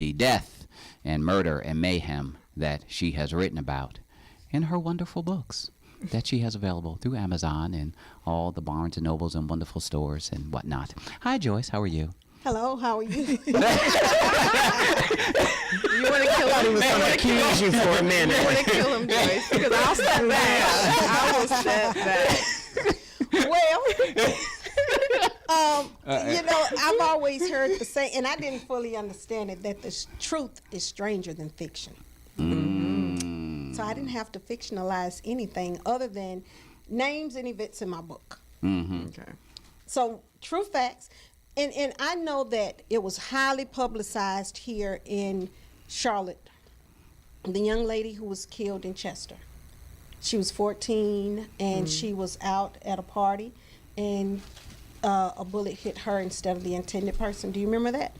the death and murder and mayhem that she has written about in her wonderful books that she has available through Amazon and all the Barnes and Nobles and wonderful stores and whatnot. Hi, Joyce. How are you? Hello, how are you? You want to kill him? He was going to accuse you for a minute. You want to kill him, Joyce? Because I'll step back. I will step back. Well, I've always heard the saying, and I didn't fully understand it, that the truth is stranger than fiction. So I didn't have to fictionalize anything other than names and events in my book. Okay. So true facts. And I know that it was highly publicized here in Charlotte. The young lady who was killed in Chester. She was 14 and she was out at a party and a bullet hit her instead of the intended person. Do you remember that?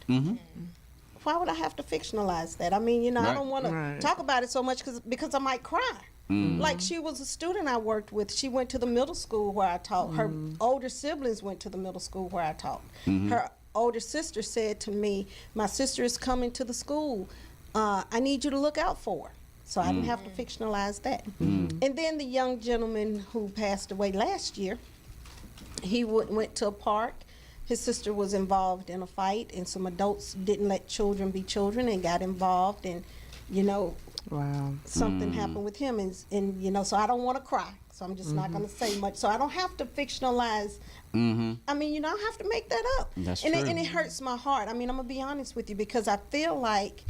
Why would I have to fictionalize that? I mean, I don't want to talk about it so much because I might cry. Like, she was a student I worked with. She went to the middle school where I taught. Her older siblings went to the middle school where I taught. Her older sister said to me, my sister is coming to the school. I need you to look out for her. So I didn't have to fictionalize that. And then the young gentleman who passed away last year, he went to a park. His sister was involved in a fight, and some adults didn't let children be children and got involved, and Wow. something happened with him, and so I don't want to cry, so I'm just not going to say much. So I don't have to fictionalize. I mean, I have to make that up. That's and true. It hurts my heart. I mean, I'm going to be honest with you, because I feel like,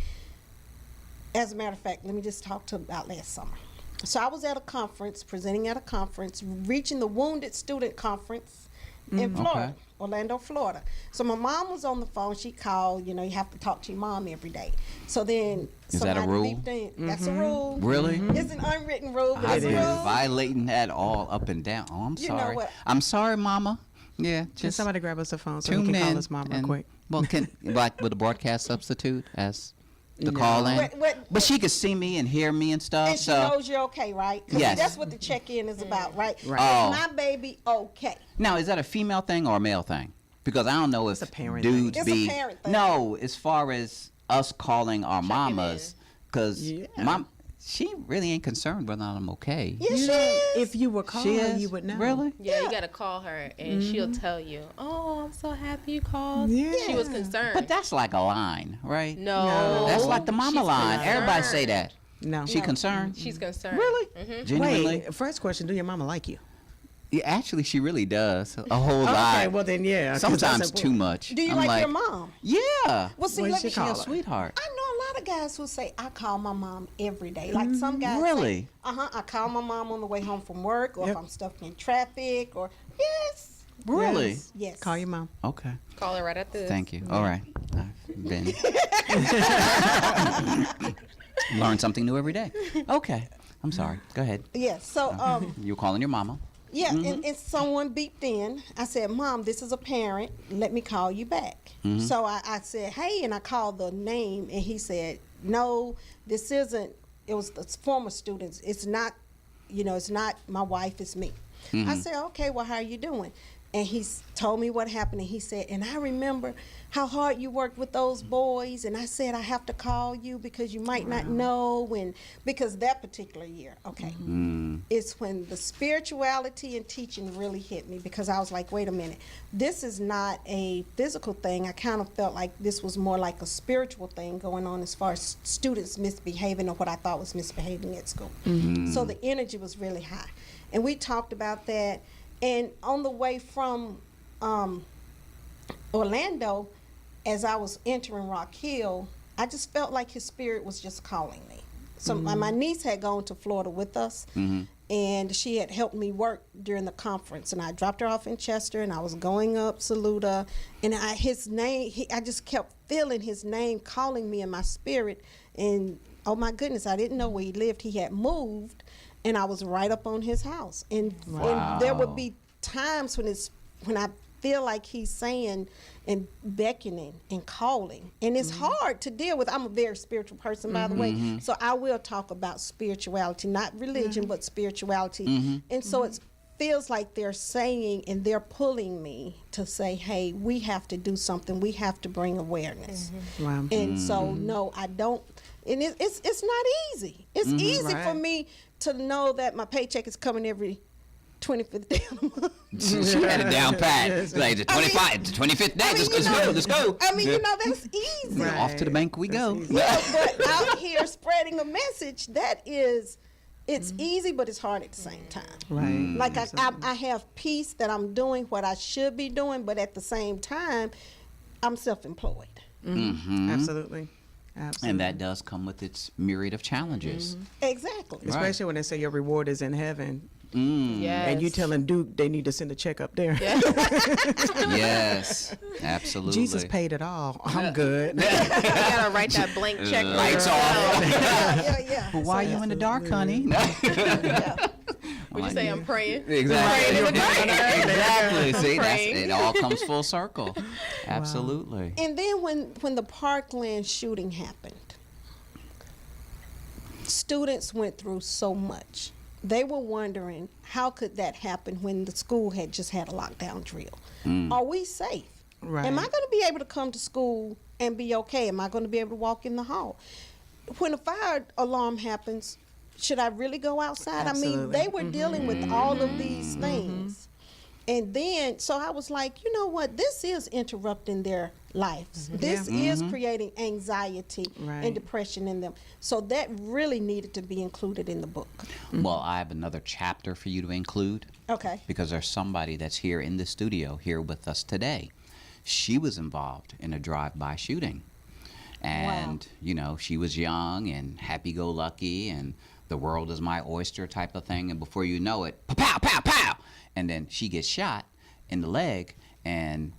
as a matter of fact, let me just talk about last summer. So I was at a conference, presenting at a conference, reaching the Wounded Student Conference in Florida, Orlando, Florida. So my mom was on the phone. She called. You have to talk to your mom every day. So then Is that a somebody rule? beeped in. That's a rule. Really? It's an unwritten rule, but I've it's a been rule. violating that all up and down. Oh, I'm You know sorry. what? I'm sorry, Mama. Yeah, Can just somebody grab us a phone so we tune can call in. his mom real and- quick? Well, like with the broadcast substitute as the No. call in? What- But she could see me and hear me and stuff. And she so knows you're okay, right? 'Cause Yes. that's what the check-in is about, right? Right. Oh. Is my baby okay? now, is that a female thing or a male thing? Because I don't know if a parent dudes thing. It's a be parent thing. no, as far as us calling our mamas, because Yeah. mom, she really ain't concerned whether I'm okay. Yes, she is. If you were calling, She is you would know. really. Yeah, you gotta call her and she'll tell you, "Oh, I'm so happy you called." Yeah. She was concerned. But that's like a line, right? no, That's like the mama She's line. Everybody concerned. say that. No. She concerned? She's concerned. Really? Genuinely? Wait, first question, do your mama like you? Yeah, actually, she really does a whole Okay, lot. well then, yeah. 'cause that's Sometimes too important. much. Do you I'm like your mom? Yeah. Well, see, What let she me call She a her? sweetheart. I know a lot of guys who say, I call my mom every day. Like some guys Really? say, I call my mom on the way home from work, or Yep. if I'm stuck in traffic, or yes. Really? Yes. Yes. Call your mom. Okay. Call her right after this. Thank you. All right. I've been learn something new every day. Okay. I'm sorry. Go ahead. Yes. So, You calling your mama? yeah, and someone beeped in. I said, Mom, this is a parent. Let me call you back. So I said, hey, and I called the name, and he said, no, this isn't. It was the former students. It's not, it's not my wife, it's me. I said, okay, well, how are you doing? And he told me what happened, and he said, and I remember how hard you worked with those boys, and I said I have to call you because you might not know, and because that particular year, okay, it's when the spirituality and teaching really hit me, because I was like, wait a minute, this is not a physical thing. I kind of felt like this was more like a spiritual thing going on as far as students misbehaving or what I thought was misbehaving at school. So the energy was really high, and we talked about that. And on the way from Orlando, as I was entering Rock Hill, I just felt like his spirit was just calling me. So my niece had gone to Florida with us, and she had helped me work during the conference. And I dropped her off in Chester, and I was going up Saluda, and his name, I just kept feeling his name calling me in my spirit. And oh my goodness, I didn't know where he lived. He had moved, and I was right up on his house. And there would be times when I feel like he's saying and beckoning and calling, and it's hard to deal with. I'm a very spiritual person, by the way, so I will talk about spirituality, not religion, but spirituality. And so it's feels like they're saying and they're pulling me to say, hey, we have to do something. We have to bring awareness. Wow. And so, no, I don't. And it's not easy. It's easy for Right. me to know that my paycheck is coming every 25th day of the month. She had it down pat. It's like the 25th day. Let's go. I mean, that's easy. Right. Off to the bank we go. Yeah, but out here spreading a message, it's easy, but it's hard at the same time. Right. Like I have peace that I'm doing what I should be doing, but at the same time, I'm self-employed. Absolutely. And that does come with its myriad of challenges. Exactly. Especially when they say your reward is in heaven. Yes. And you telling Duke they need to send a check up there. Yes, absolutely. Jesus paid it all. I'm good. You gotta write that blank check. Lights right off. Yeah. But why are you in the dark, honey? Would you say I'm praying? Exactly. Exactly. See, Praying. it all comes full circle. Absolutely. And then when the Parkland shooting happened, students went through so much. They were wondering, how could that happen when the school had just had a lockdown drill? Are we safe? Right. Am I going to be able to come to school and be okay? Am I going to be able to walk in the hall? When a fire alarm happens, should I really go outside? I mean, Absolutely. they were dealing with all of these things. And then, so I was like, you know what? This is interrupting their lives. This is creating anxiety Right. and depression in them. So that really needed to be included in the book. Well, I have another chapter for you to include. Okay. Because there's somebody that's here in the studio here with us today. She was involved in a drive-by shooting. And, she was young and happy-go-lucky and the world is my oyster type of thing. And before you know it, pow, pow, pow! And then she gets shot in the leg and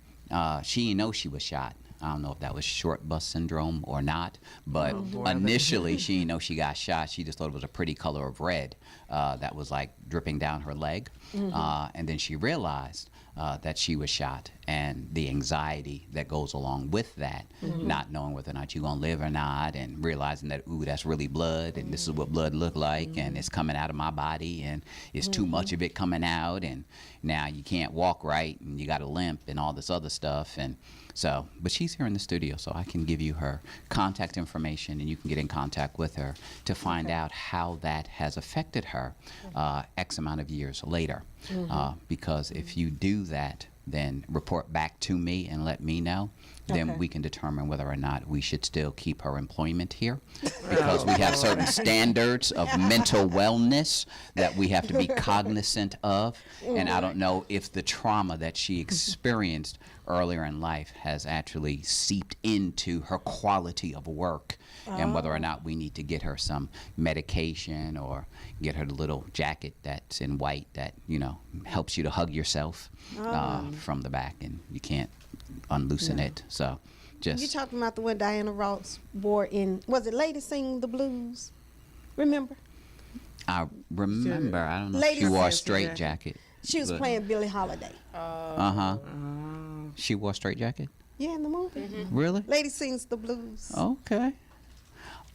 she didn't know she was shot. I don't know if that was short bus syndrome or not, but initially she didn't know she got shot. She just thought it was a pretty color of red that was like dripping down her leg. And then she realized that she was shot and the anxiety that goes along with that, not knowing whether or not you're going to live or not and realizing that, ooh, that's really blood and this is what blood look like and it's coming out of my body and it's too much of it coming out and now you can't walk right and you got a limp and all this other stuff. And so, but she's here in the studio, so I can give you her contact information and you can get in contact with her to find out how that has affected her X amount of years later. Because if you do that, then report back to me and let me know. Then we can determine whether or not we should still keep her employment here because we have certain standards of mental wellness that we have to be cognizant of. And I don't know if the trauma that she experienced earlier in life has actually seeped into her quality of work and whether or not we need to get her some medication or get her the little jacket that's in white that, helps you to hug yourself from the back and you can't unloosen it. So You talking about the one Diana Ross wore in, was it Lady Sing the Blues? Remember? I remember. I don't know. If Lady she wore a Sing straight jacket. She was playing Billie Holiday. She wore a straight jacket. Yeah, in the movie. Really? Lady Sings the Blues. Okay.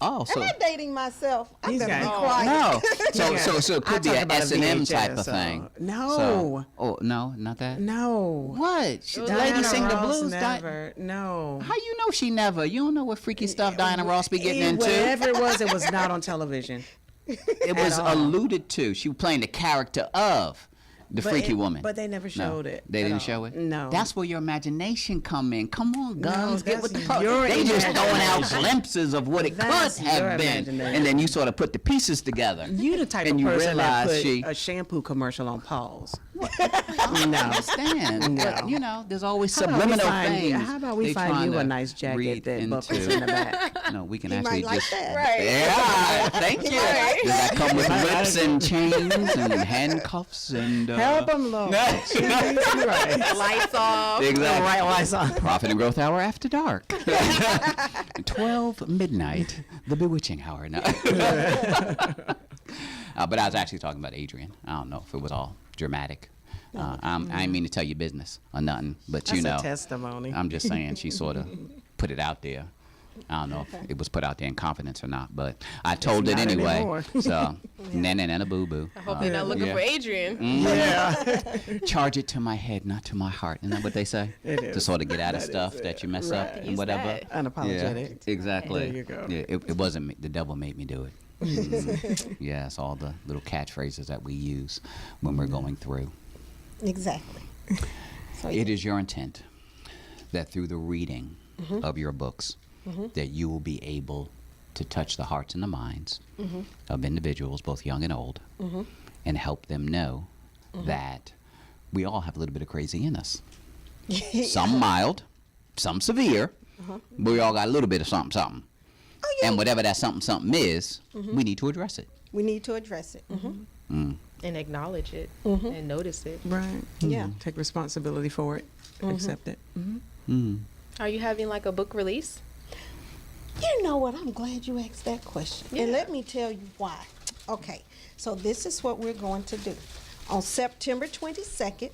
Oh, so Am I dating myself? I These better be guys- quiet. no. So it could be talk an about a S&M type VHS, of thing. No. So, oh no, not that. No. What? Lady Diana Sing the Ross Blues. never. No. How you know she never? You don't know what freaky stuff Diana Ross be getting into. Whatever it was not on television. It was all. alluded to. She was playing the character of the freaky woman. But they never showed it. They at didn't all. show it? No. That's where your imagination come in. Come on, guns, get with the that's pro. your They just throwing out imagination. glimpses of what it That's could your have been. imagination. And then you sort of put the pieces together. You the type and of you person that realize put a shampoo commercial on pause. I understand. But, there's always How about we subliminal find- things. How about we they find trying you a to nice jacket read that buckles into. in the back? No, we can He actually might like just. that. Right. Yeah, thank you. Right. Does that come with whips and chains and handcuffs and? Help them, Lord. Right. Lights off. Exactly. Right, lights on. Profit and Growth Hour after dark. 12 midnight, the bewitching hour. No. But I was actually talking about Adrian. I don't know if it was all dramatic. I didn't mean to tell you business or nothing, but That's a testimony. I'm just saying she sort of put it out there. I don't know if it was put out there in confidence or not, but I told it not anyway. anymore. So, nana and boo boo. I hope you're not looking for Adrian. Yeah. Charge it to my head, not to my heart. Isn't that what they say? It is. To sort of get out of That is stuff it. that you mess up Right. and Use whatever. that. Unapologetic. Yeah, exactly. There you go. Yeah, it wasn't me. The devil made me do it. Mhm. Yeah, it's all the little catchphrases that we use when we're going through. Exactly. So, It is your intent that through the reading of your books, that you will be able to touch the hearts and the minds of individuals, both young and old, and help them know that we all have a little bit of crazy in us. Some mild, some severe, but we all got a little bit of something, something. Oh, yeah. And whatever that something, something is, we need to address it. We need to address it. And acknowledge it and notice it. Right. Yeah. Take responsibility for it. Accept it. Are you having like a book release? You know what? I'm glad you asked that question. And Yeah. let me tell you why. Okay, so this is what we're going to do. On September 22nd,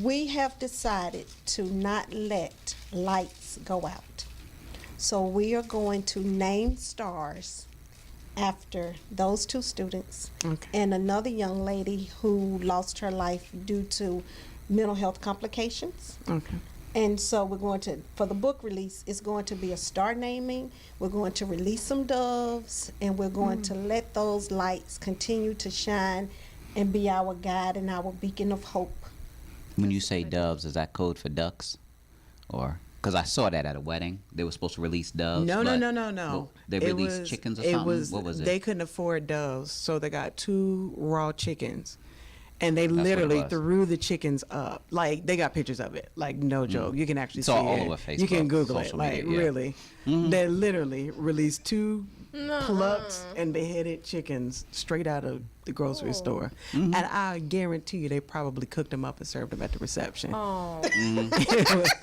we have decided to not let lights go out. So we are going to name stars after those two students Okay. and another young lady who lost her life due to mental health complications. Okay. And so we're going to, for the book release, it's going to be a star naming. We're going to release some doves, and we're going to let those lights continue to shine and be our guide and our beacon of hope. When you say doves, is that code for ducks? Or, because I saw that at a wedding. They were supposed to release doves. No. Well, they It released was- chickens or it something? Was, What was it? They couldn't afford doves, so they got 2 raw chickens. And they what it literally was. threw the chickens up. Like, they got pictures of it. Like, no joke. You can actually It's see all it. over Facebook, You can Google it. social Like, media, yeah. really. They literally released 2 plucked and beheaded chickens straight out of the grocery store. And I guarantee you they probably cooked them up and served them at the reception. Oh,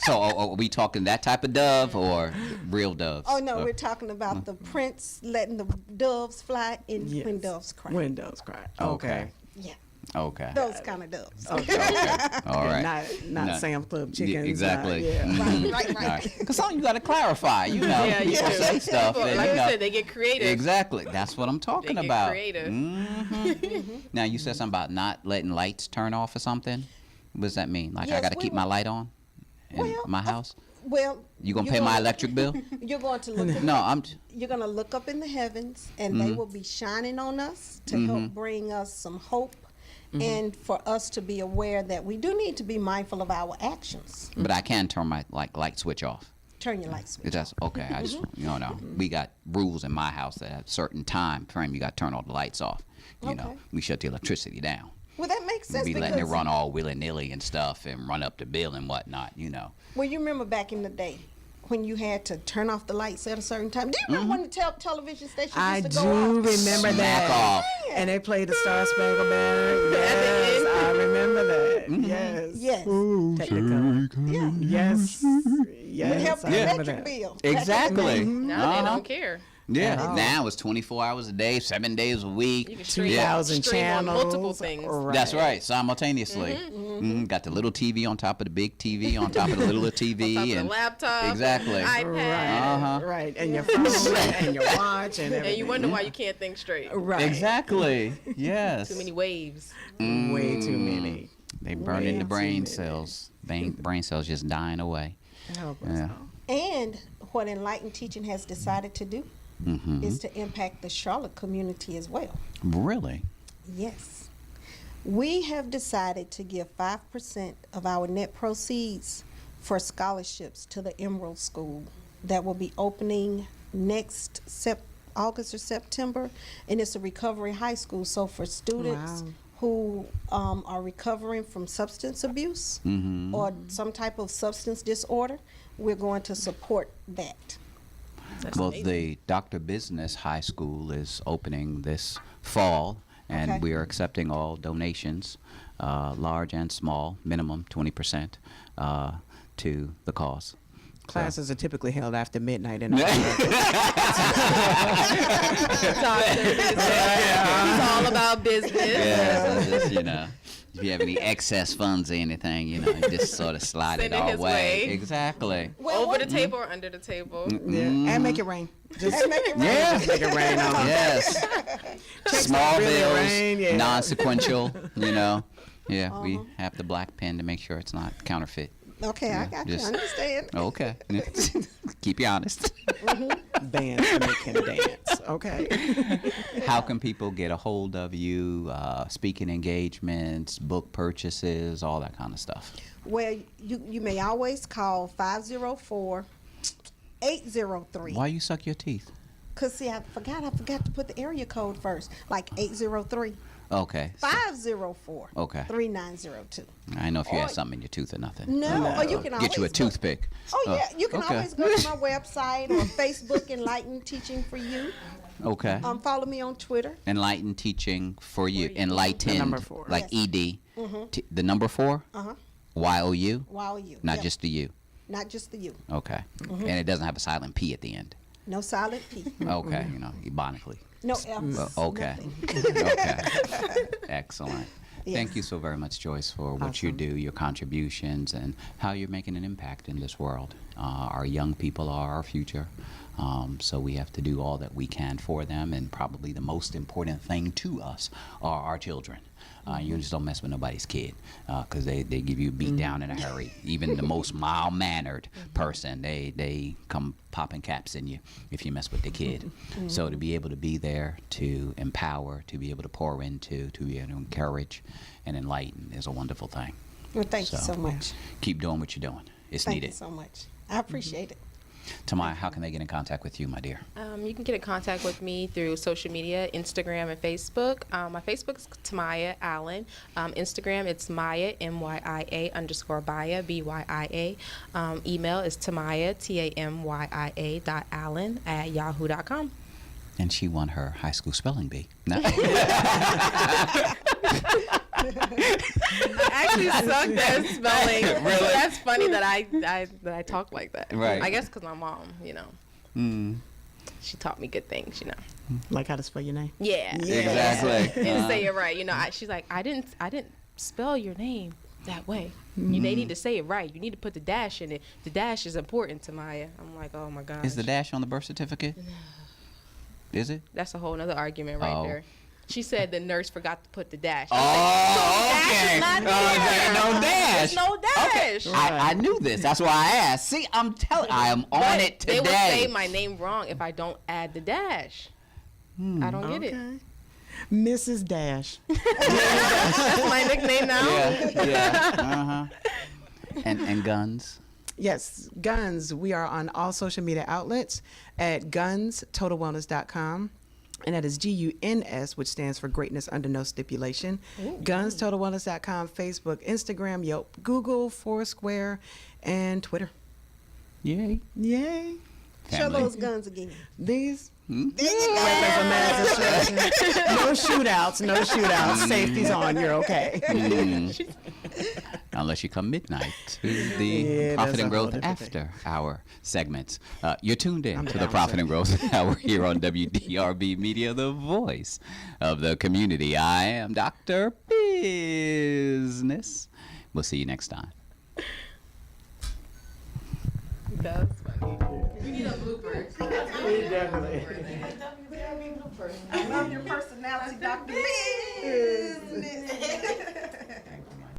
So are we talking that type of dove or real doves? Oh, no, Or- we're talking about the prince letting the doves fly and Yes. when doves cry. When doves cry. Okay. Okay. Yeah, Okay. those kind of doves. Okay. All right. Not No. Sam's Club Yeah, chickens. exactly. Yeah. Mhm. Right. Because something you got to clarify. You know, Yeah, you people do. say stuff. People, and, like you I know, said, they get creative. Exactly. That's what I'm talking They get about. creative. Now, you said something about not letting lights turn off or something. What does that mean? Like, I Yes, got to we keep will- my light on in Well, my house? Well, You going to you're pay my gonna- electric bill? You're going to look. No, I'm... You're going to look up in the heavens, and they will be shining on us to help bring us some hope, and for us to be aware that we do need to be mindful of our actions. But I can turn my light switch off. Turn your light switch. It's just okay. I just we got rules in my house that at a certain time frame you got to turn all the lights off. You know, Okay. we shut the electricity down. Well, that makes We sense be because letting it run all willy nilly and stuff and run up the bill and whatnot. You know. well, you remember back in the day when you had to turn off the lights at a certain time. Do you remember when the television station used I to do go off? remember Smack that. off. And they played the Star Spangled Banner. Yes, I remember that. Yes. Yes. Technicolor. Yeah. Yes. It Yes. helped I the remember electric that. bill. Exactly. Now they Uh-huh. don't care. Yeah. Now it's 24 hours a day, 7 days a week. You can stream, 2,000 stream on channels. multiple things. That's right, simultaneously. Got the little TV on top of the big TV on top of the little TV. On top of and the laptop, Exactly. iPad, Uh-huh. Right. And your phone and your watch and everything. and you wonder why you can't think straight. Right. Exactly. Yes. Too many waves. Way too many. They burning the Way brain too cells. Brain cells just dying away. Help us Yeah. all. And what Enlightened Teaching has decided to do is to impact the Charlotte community as well. Really? Yes. We have decided to give 5% of our net proceeds for scholarships to the Emerald School that will be opening next August or September, and it's a recovery high school. So for students Wow. who are recovering from substance abuse or some type of substance disorder, we're going to support that. That's Well, amazing. the Dr. Bizness High School is opening this fall, and Okay. we are accepting all donations, large and small, minimum 20% to the cause. Classes are typically held after midnight in It's all about business. Yeah, it's just, If you have any excess funds or anything, you know, just sort of slide Send it it our his way. way. Exactly. Over the table or under the table. Yeah. And make it rain. Just And make it rain. Yeah. make it rain on them. Yes. Small really bills, rain, yeah. non-sequential, you know. Yeah, we have the black pen to make sure it's not counterfeit. Okay, I got just- you. Understand. Okay. Keep you honest. Bands make him dance. Okay. How can people get a hold of you? Speaking engagements, book purchases, all that kind of stuff. Well, you may always call 504-803. Why you suck your teeth? Cause see, I forgot to put the area code first, like 803 Okay. 504 Okay. 3902. I didn't know if you Or- had something in your tooth or nothing. No, or you can always Get you a go- toothpick. Oh yeah, you can okay. always go to my website or Facebook, Enlighten Teaching for You. Okay. Follow me on Twitter. Enlightened teaching for you. Enlightened, The number 4. like Yes. ED. The number 4? YOU? While you, Not Yep. just the U. not just the you. Okay. And it doesn't have a silent P at the end. No silent P. Okay. You know, ebonically. No F's. Okay. nothing. Okay. Excellent. Yes. Thank you so very much, Joyce, for what you Awesome. do, your contributions, and how you're making an impact in this world. Our young people are our future, so we have to do all that we can for them, and probably the most important thing to us are our children. You just don't mess with nobody's kid because they give you a beat down in a hurry. Even the most mild-mannered person, they come popping caps in you if you mess with the kid. So to be able to be there, to empower, to be able to pour into, to be able to encourage and enlighten is a wonderful thing. Well, thank you So, so much. Keep doing what you're doing. It's Thank needed. you so much. I appreciate it. Tamaya, how can they get in contact with you, my dear? You can get in contact with me through social media, Instagram and Facebook. My Facebook is Tamaya Allen. Instagram, it's Maya, MYIA_Baya, BYIA. Email is Tamaya, TAMYIA.Allen @yahoo.com. And she won her high school spelling bee. No. I actually sucked at spelling. Really? So that's funny that I talk like that. Right. I guess because my mom, you know, she taught me good things, you know. Like how to spell your name. Yeah. Exactly. And say it right. You know, she's like, I didn't spell your name that way. They need to say it right. You need to put the dash in it. The dash is important to Maya. I'm like, oh my gosh. Is the dash on the birth certificate? Is it? That's a whole nother argument right Oh. there. She said the nurse forgot to put the dash. Oh, okay. Not There ain't no dash. There's no dash. I knew this. That's why I asked. See, I am on But it they would say today. my name wrong if I don't add the dash. I don't get it. Okay. Mrs. Dash. That's my nickname now. Yeah. And guns. Yes, Guns. We are on all social media outlets at gunstotalwellness.com. And that is GUNS, which stands for Greatness Under No Stipulation. GunsTotalWellness.com, Facebook, Instagram, Yelp, Google, Foursquare, and Twitter. Yay. Yay. Show Family. those guns again. These There you go. weapons of mass destruction. No shootouts, no shootouts. Safety's on, you're okay. Unless you come midnight to the Yeah, Profit that's and a Growth whole different thing. After Hour segments. You're tuned in I'm to the the Profit bouncer. and Growth Hour here on WDRB Media, the voice of the community. I am Dr. Bizness. We'll see you next time. That was funny. We need a blooper. I love your personality, Dr. Business.